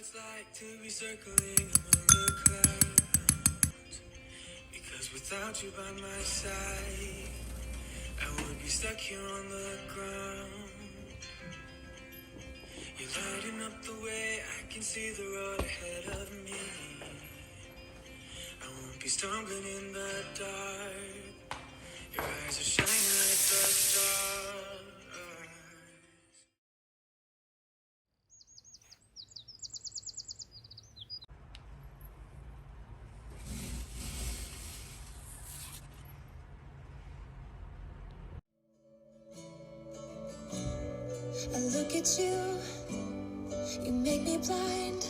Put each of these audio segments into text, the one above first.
it's like to be circling among the clouds. Because without you by my side, I would be stuck here on the ground. You're lighting up the way, I can see the road ahead of me. I won't be stumbling in the dark. Your eyes are shining like the stars. I look at you, you make me blind.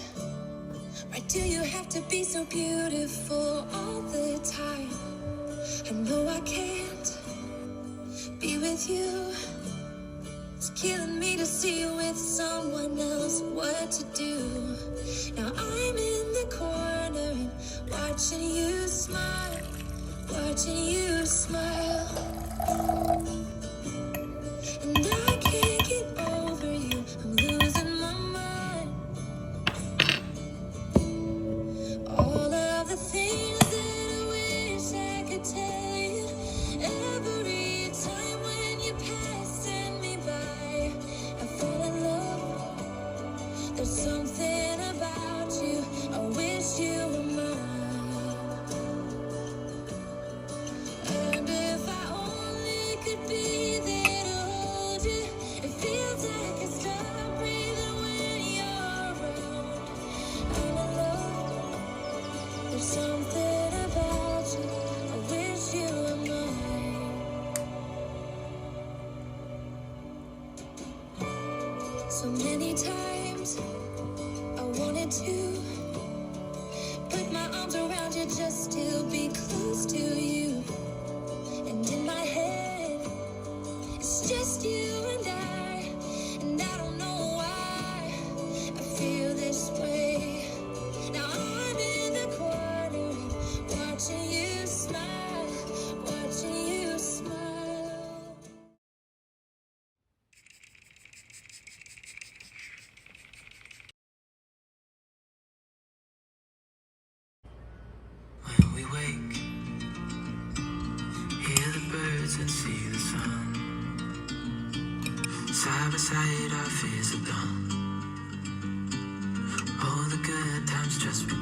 Why do you have to be so beautiful all the time? I know I can't be with you. It's killing me to see you with someone else. What to do? Now I'm in the corner and watching you smile, watching you smile. And I can't get over you, I'm losing my mind. All of the things that I wish I could tell you, every time when you're passing me by, I fall in love. There's something about you, I wish you were mine. And if I only could be there to hold you, it feels like I stop breathing when you're around. I'm in love. There's something about you, I wish you were mine. So many times I wanted to put my arms around you just to be close to you. And in my head, it's just you and I don't know why I feel this way. Now I'm in the corner, watching you smile, watching you smile. When we wake, hear the birds and see the sun. Side by side, our fears are done. All the good times just begun.